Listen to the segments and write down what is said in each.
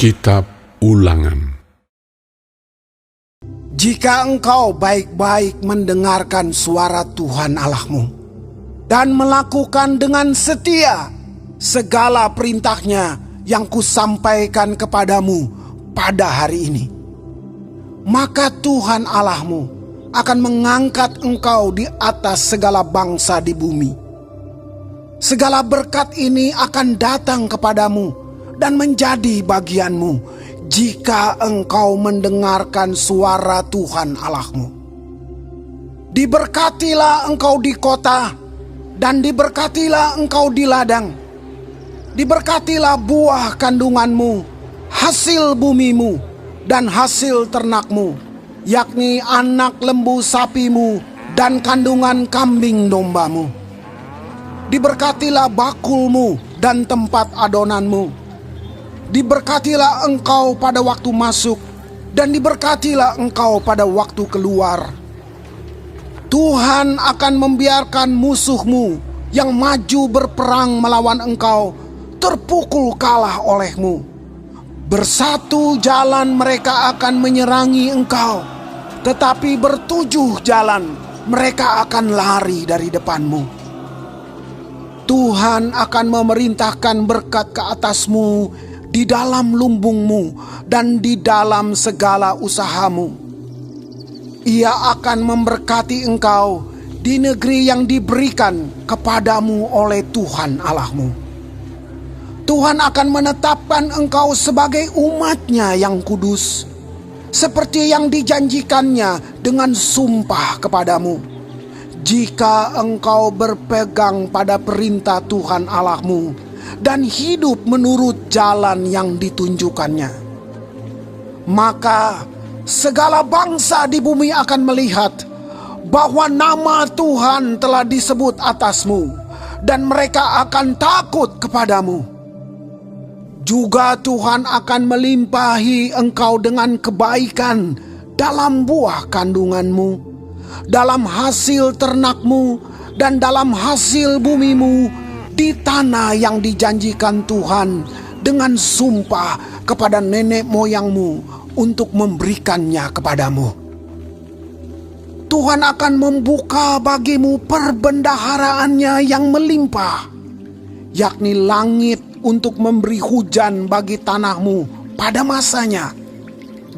Kitab Ulangan. Jika engkau baik-baik mendengarkan suara Tuhan Allahmu dan melakukan dengan setia segala perintahnya yang kusampaikan kepadamu pada hari ini, maka Tuhan Allahmu akan mengangkat engkau di atas segala bangsa di bumi. Segala berkat ini akan datang kepadamu dan menjadi bagianmu jika engkau mendengarkan suara Tuhan Allahmu. Diberkatilah engkau di kota dan diberkatilah engkau di ladang. Diberkatilah buah kandunganmu, hasil bumimu, dan hasil ternakmu, yakni anak lembu sapimu dan kandungan kambing dombamu. Diberkatilah bakulmu dan tempat adonanmu. Diberkatilah engkau pada waktu masuk dan diberkatilah engkau pada waktu keluar. Tuhan akan membiarkan musuhmu yang maju berperang melawan engkau terpukul kalah olehmu. Bersatu jalan mereka akan menyerangi engkau, tetapi bertujuh jalan mereka akan lari dari depanmu. Tuhan akan memerintahkan berkat ke atasmu di dalam lumbungmu dan di dalam segala usahamu. Ia akan memberkati engkau di negeri yang diberikan kepadamu oleh Tuhan Allahmu. Tuhan akan menetapkan engkau sebagai umat-Nya yang kudus, seperti yang dijanjikannya dengan sumpah kepadamu, jika engkau berpegang pada perintah Tuhan Allahmu dan hidup menurut jalan yang ditunjukkannya. Maka segala bangsa di bumi akan melihat bahwa nama Tuhan telah disebut atasmu, dan mereka akan takut kepadamu. Juga Tuhan akan melimpahi engkau dengan kebaikan dalam buah kandunganmu, dalam hasil ternakmu, dan dalam hasil bumimu di tanah yang dijanjikan Tuhan dengan sumpah kepada nenek moyangmu untuk memberikannya kepadamu. Tuhan akan membuka bagimu perbendaharaannya yang melimpah, yakni langit untuk memberi hujan bagi tanahmu pada masanya,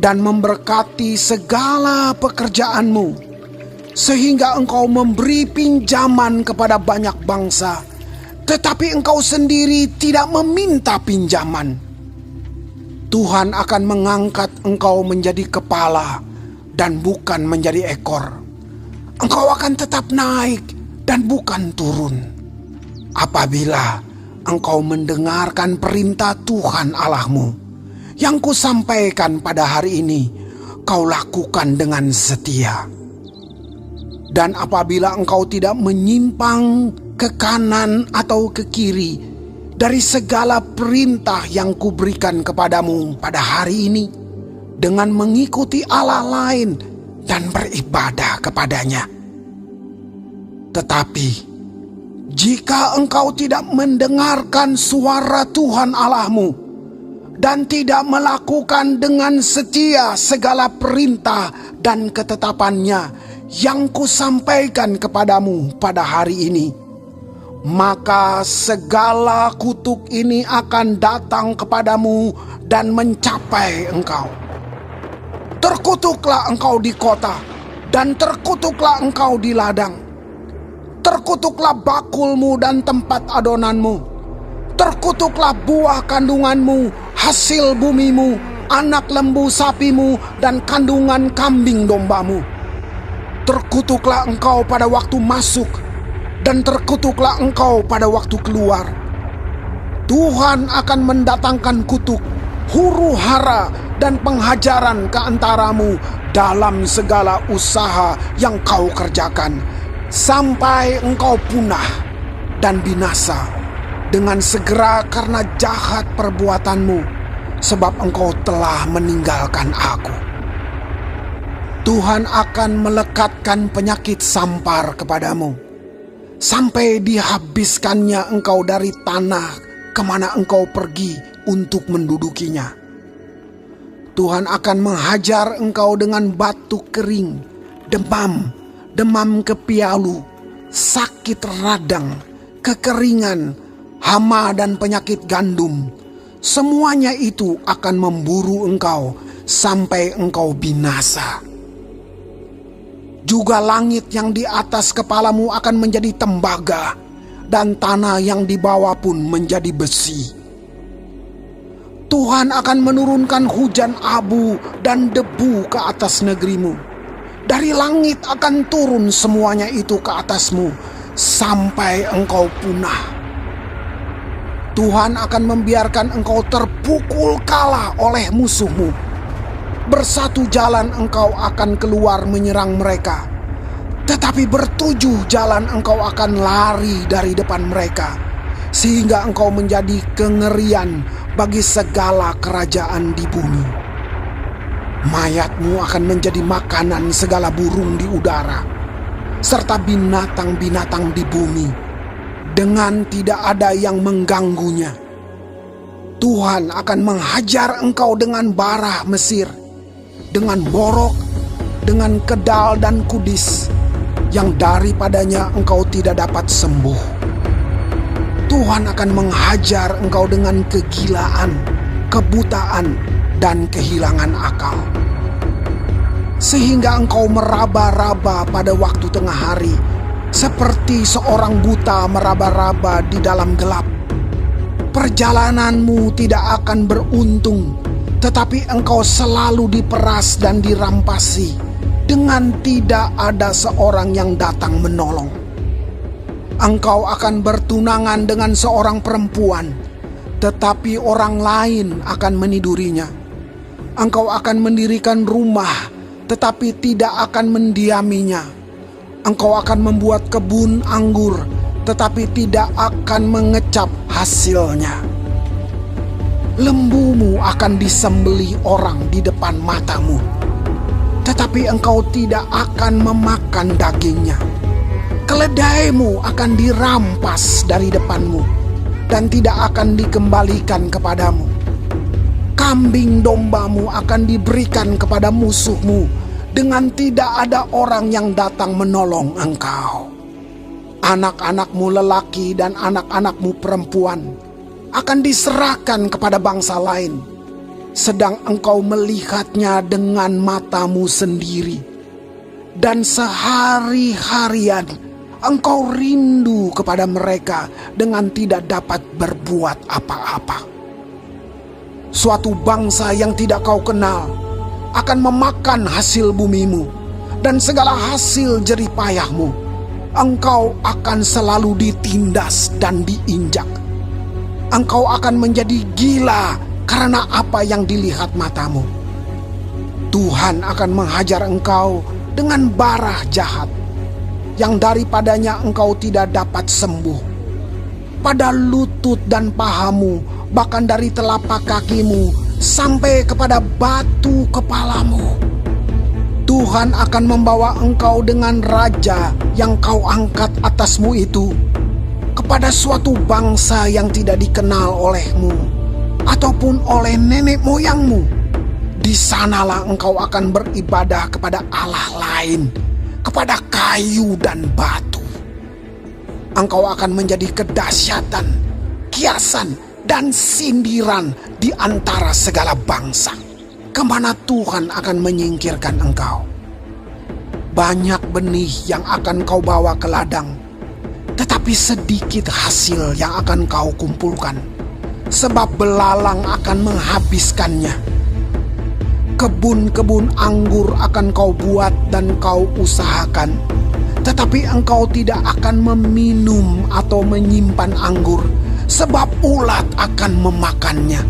dan memberkati segala pekerjaanmu, sehingga engkau memberi pinjaman kepada banyak bangsa, tetapi engkau sendiri tidak meminta pinjaman. Tuhan akan mengangkat engkau menjadi kepala dan bukan menjadi ekor. Engkau akan tetap naik dan bukan turun. Apabila engkau mendengarkan perintah Tuhan Allahmu yang kusampaikan pada hari ini, kau lakukan dengan setia. Dan apabila engkau tidak menyimpang ke kanan atau ke kiri dari segala perintah yang kuberikan kepadamu pada hari ini, dengan mengikuti Allah lain dan beribadah kepadanya. Tetapi jika engkau tidak mendengarkan suara Tuhan Allahmu dan tidak melakukan dengan setia segala perintah dan ketetapannya yang kusampaikan kepadamu pada hari ini, maka segala kutuk ini akan datang kepadamu dan mencapai engkau. Terkutuklah engkau di kota dan terkutuklah engkau di ladang. Terkutuklah bakulmu dan tempat adonanmu. Terkutuklah buah kandunganmu, hasil bumimu, anak lembu sapimu, dan kandungan kambing dombamu. Terkutuklah engkau pada waktu masuk, dan terkutuklah engkau pada waktu keluar. Tuhan akan mendatangkan kutuk, huru hara, dan penghajaran ke antaramu dalam segala usaha yang kau kerjakan, sampai engkau punah dan binasa dengan segera karena jahat perbuatanmu, sebab engkau telah meninggalkan Aku. Tuhan akan melekatkan penyakit sampar kepadamu, sampai dihabiskannya engkau dari tanah kemana engkau pergi untuk mendudukinya. Tuhan akan menghajar engkau dengan batuk kering, demam kepialu, sakit radang, kekeringan, hama dan penyakit gandum. Semuanya itu akan memburu engkau sampai engkau binasa. Juga langit yang di atas kepalamu akan menjadi tembaga, dan tanah yang di bawah pun menjadi besi. Tuhan akan menurunkan hujan abu dan debu ke atas negerimu. Dari langit akan turun semuanya itu ke atasmu sampai engkau punah. Tuhan akan membiarkan engkau terpukul kalah oleh musuhmu. Bersatu jalan engkau akan keluar menyerang mereka, tetapi bertujuh jalan engkau akan lari dari depan mereka, sehingga engkau menjadi kengerian bagi segala kerajaan di bumi. Mayatmu akan menjadi makanan segala burung di udara, serta binatang-binatang di bumi, dengan tidak ada yang mengganggunya. Tuhan akan menghajar engkau dengan bara Mesir, dengan borok, dengan kedal dan kudis, yang daripadanya engkau tidak dapat sembuh. Tuhan akan menghajar engkau dengan kegilaan, kebutaan, dan kehilangan akal, sehingga engkau meraba-raba pada waktu tengah hari, seperti seorang buta meraba-raba di dalam gelap. Perjalananmu tidak akan beruntung, tetapi engkau selalu diperas dan dirampasi, dengan tidak ada seorang yang datang menolong. Engkau akan bertunangan dengan seorang perempuan, tetapi orang lain akan menidurinya. Engkau akan mendirikan rumah, tetapi tidak akan mendiaminya. Engkau akan membuat kebun anggur, tetapi tidak akan mengecap hasilnya. Lembumu akan disembelih orang di depan matamu, tetapi engkau tidak akan memakan dagingnya. Keledaimu akan dirampas dari depanmu dan tidak akan dikembalikan kepadamu. Kambing dombamu akan diberikan kepada musuhmu dengan tidak ada orang yang datang menolong engkau. Anak-anakmu lelaki dan anak-anakmu perempuan akan diserahkan kepada bangsa lain, sedang engkau melihatnya dengan matamu sendiri. Dan sehari-harian engkau rindu kepada mereka dengan tidak dapat berbuat apa-apa. Suatu bangsa yang tidak kau kenal akan memakan hasil bumimu dan segala hasil jerih payahmu. Engkau akan selalu ditindas dan diinjak. Engkau akan menjadi gila karena apa yang dilihat matamu. Tuhan akan menghajar engkau dengan bara jahat, yang daripadanya engkau tidak dapat sembuh. Pada lutut dan pahamu, bahkan dari telapak kakimu sampai kepada batu kepalamu. Tuhan akan membawa engkau dengan raja yang kau angkat atasmu itu kepada suatu bangsa yang tidak dikenal olehmu ataupun oleh nenek moyangmu. Di sanalah engkau akan beribadah kepada Allah lain, kepada kayu dan batu. Engkau akan menjadi kedahsyatan, kiasan, dan sindiran di antara segala bangsa, kemana Tuhan akan menyingkirkan engkau. Banyak benih yang akan kau bawa ke ladang, tetapi sedikit hasil yang akan kau kumpulkan, sebab belalang akan menghabiskannya. Kebun-kebun anggur akan kau buat dan kau usahakan, tetapi engkau tidak akan meminum atau menyimpan anggur, sebab ulat akan memakannya.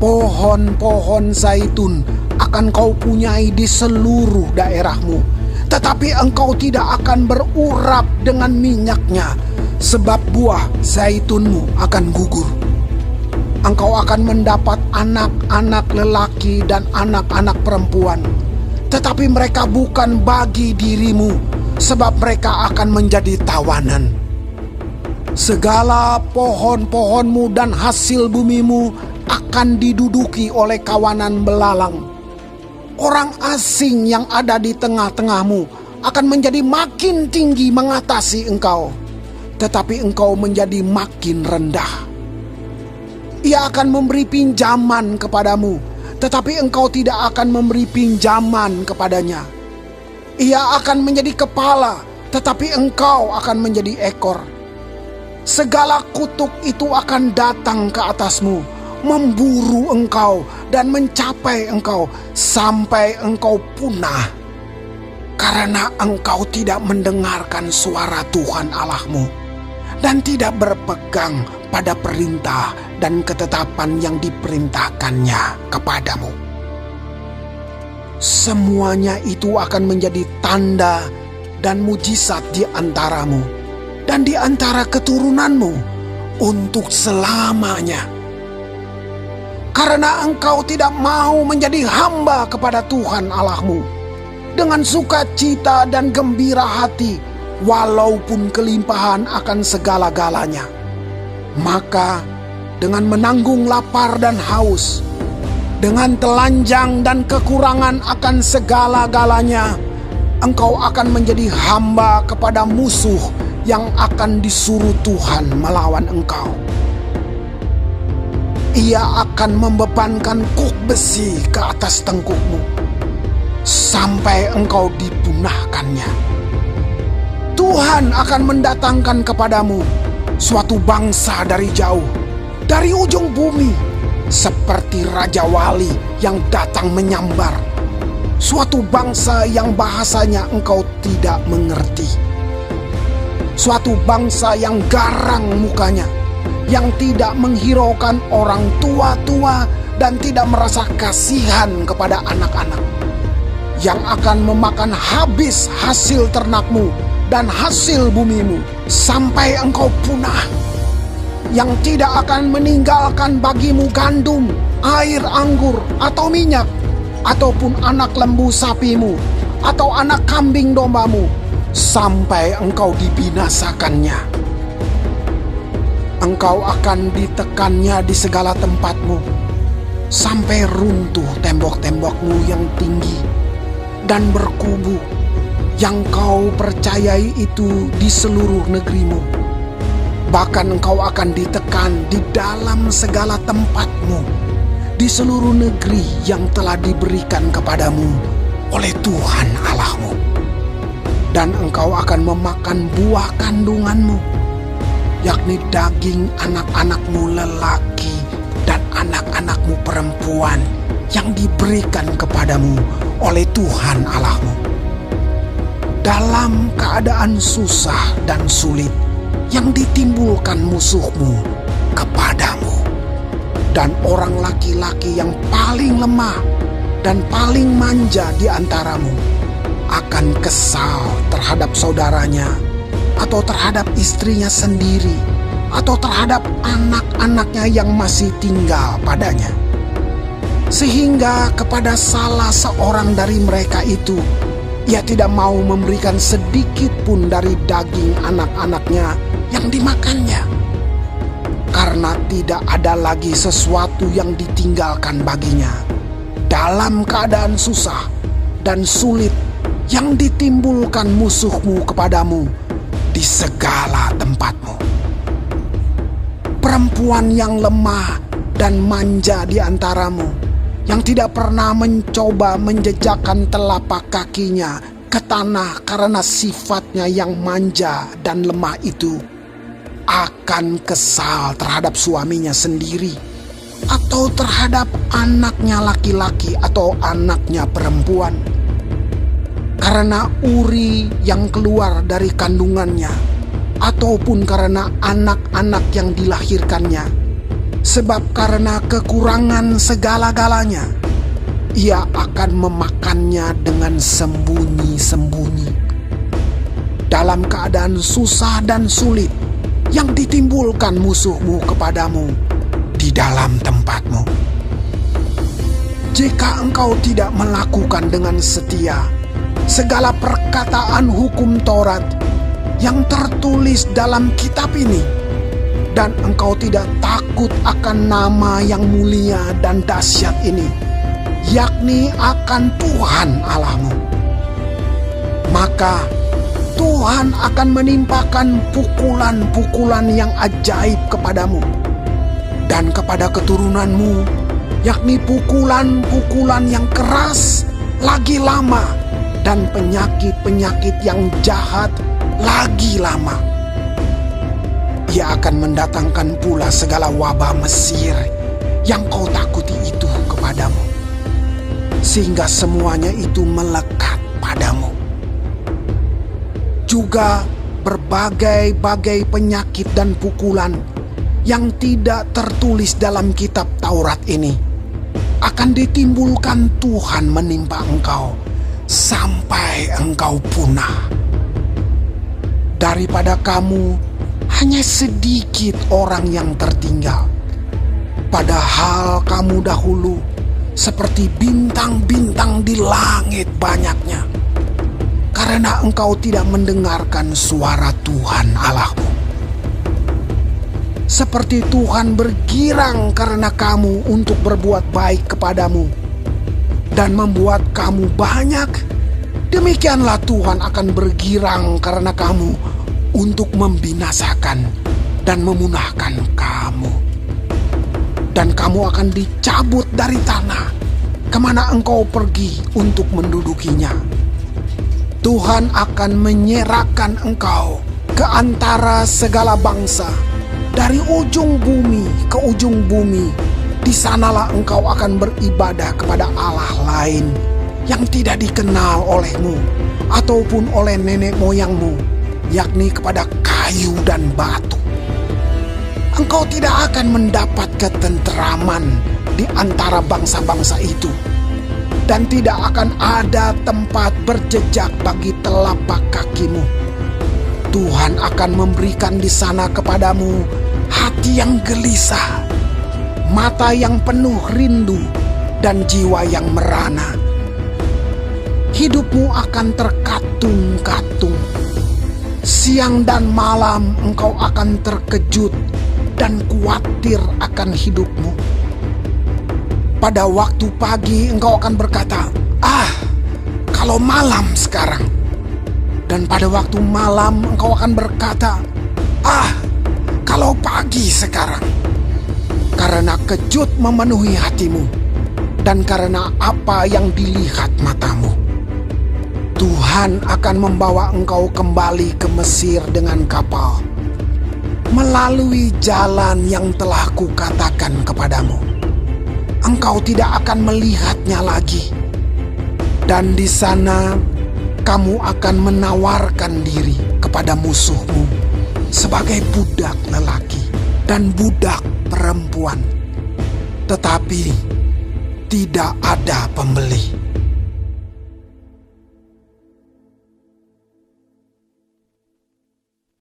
Pohon-pohon zaitun akan kau punyai di seluruh daerahmu, tetapi engkau tidak akan berurap dengan minyaknya, sebab buah zaitunmu akan gugur. Engkau akan mendapat anak-anak lelaki dan anak-anak perempuan, tetapi mereka bukan bagi dirimu, sebab mereka akan menjadi tawanan. Segala pohon-pohonmu dan hasil bumimu akan diduduki oleh kawanan belalang. Orang asing yang ada di tengah-tengahmu akan menjadi makin tinggi mengatasi engkau, tetapi engkau menjadi makin rendah. Ia akan memberi pinjaman kepadamu, tetapi engkau tidak akan memberi pinjaman kepadanya. Ia akan menjadi kepala, tetapi engkau akan menjadi ekor. Segala kutuk itu akan datang ke atasmu, memburu engkau dan mencapai engkau sampai engkau punah, karena engkau tidak mendengarkan suara Tuhan Allahmu dan tidak berpegang pada perintah dan ketetapan yang diperintahkannya kepadamu. Semuanya itu akan menjadi tanda dan mujizat di antaramu dan di antara keturunanmu untuk selamanya. Karena engkau tidak mau menjadi hamba kepada Tuhan Allahmu dengan sukacita dan gembira hati, walaupun kelimpahan akan segala-galanya. Maka dengan menanggung lapar dan haus, dengan telanjang dan kekurangan akan segala-galanya, engkau akan menjadi hamba kepada musuh yang akan disuruh Tuhan melawan engkau. Ia akan membebankan kuk besi ke atas tengkukmu sampai engkau dipunahkannya. Tuhan akan mendatangkan kepadamu suatu bangsa dari jauh, dari ujung bumi, seperti Raja Wali yang datang menyambar, suatu bangsa yang bahasanya engkau tidak mengerti, suatu bangsa yang garang mukanya, yang tidak menghiraukan orang tua-tua dan tidak merasa kasihan kepada anak-anak, yang akan memakan habis hasil ternakmu dan hasil bumimu sampai engkau punah, yang tidak akan meninggalkan bagimu gandum, air anggur atau minyak, ataupun anak lembu sapimu atau anak kambing dombamu, sampai engkau dibinasakannya. Engkau akan ditekannya di segala tempatmu, sampai runtuh tembok-tembokmu yang tinggi dan berkubu yang kau percayai itu di seluruh negerimu. Bahkan engkau akan ditekan di dalam segala tempatmu, di seluruh negeri yang telah diberikan kepadamu oleh Tuhan Allahmu. Dan engkau akan memakan buah kandunganmu, yakni daging anak-anakmu lelaki dan anak-anakmu perempuan yang diberikan kepadamu oleh Tuhan Allahmu. Dalam keadaan susah dan sulit yang ditimbulkan musuhmu kepadamu, dan orang laki-laki yang paling lemah dan paling manja di antaramu akan kesal terhadap saudaranya, atau terhadap istrinya sendiri, atau terhadap anak-anaknya yang masih tinggal padanya, sehingga kepada salah seorang dari mereka itu ia tidak mau memberikan sedikit pun dari daging anak-anaknya yang dimakannya, karena tidak ada lagi sesuatu yang ditinggalkan baginya dalam keadaan susah dan sulit yang ditimbulkan musuhmu kepadamu di segala tempatmu. Perempuan yang lemah dan manja di antaramu, yang tidak pernah mencoba menjejakkan telapak kakinya ke tanah karena sifatnya yang manja dan lemah itu, akan kesal terhadap suaminya sendiri, atau terhadap anaknya laki-laki atau anaknya perempuan, karena uri yang keluar dari kandungannya, ataupun karena anak-anak yang dilahirkannya. Sebab karena kekurangan segala-galanya, ia akan memakannya dengan sembunyi-sembunyi. Dalam keadaan susah dan sulit yang ditimbulkan musuhmu kepadamu di dalam tempatmu. Jika engkau tidak melakukan dengan setia segala perkataan hukum Taurat yang tertulis dalam kitab ini, dan engkau tidak takut akan nama yang mulia dan dahsyat ini, yakni akan Tuhan Allahmu, maka Tuhan akan menimpakan pukulan-pukulan yang ajaib kepadamu dan kepada keturunanmu, yakni pukulan-pukulan yang keras lagi lama dan penyakit-penyakit yang jahat lagi lama. Ia akan mendatangkan pula segala wabah Mesir yang kau takuti itu kepadamu, sehingga semuanya itu melekat padamu. Juga berbagai-bagai penyakit dan pukulan yang tidak tertulis dalam kitab Taurat ini akan ditimbulkan Tuhan menimpa engkau sampai engkau punah. Daripada kamu hanya sedikit orang yang tertinggal, padahal kamu dahulu seperti bintang-bintang di langit banyaknya, karena engkau tidak mendengarkan suara Tuhan Allahmu. Seperti Tuhan bergirang karena kamu untuk berbuat baik kepadamu dan membuat kamu banyak, demikianlah Tuhan akan bergirang karena kamu untuk membinasakan dan memunahkan kamu. Dan kamu akan dicabut dari tanah kemana engkau pergi untuk mendudukinya. Tuhan akan menyerahkan engkau ke antara segala bangsa, dari ujung bumi ke ujung bumi. Di sanalah engkau akan beribadah kepada Allah lain yang tidak dikenal olehmu ataupun oleh nenek moyangmu, yakni kepada kayu dan batu. Engkau tidak akan mendapat ketenteraman di antara bangsa-bangsa itu, dan tidak akan ada tempat berjejak bagi telapak kakimu. Tuhan akan memberikan di sana kepadamu hati yang gelisah, mata yang penuh rindu, dan jiwa yang merana. Hidupmu akan terkatung-katung. Siang dan malam engkau akan terkejut dan khawatir akan hidupmu. Pada waktu pagi engkau akan berkata, kalau malam sekarang. Dan pada waktu malam engkau akan berkata, kalau pagi sekarang. Karena kejut memenuhi hatimu, dan karena apa yang dilihat matamu. Tuhan akan membawa engkau kembali ke Mesir dengan kapal, melalui jalan yang telah kukatakan kepadamu. Engkau tidak akan melihatnya lagi. Dan di sana kamu akan menawarkan diri kepada musuhmu sebagai budak lelaki dan budak perempuan, tetapi tidak ada pembeli.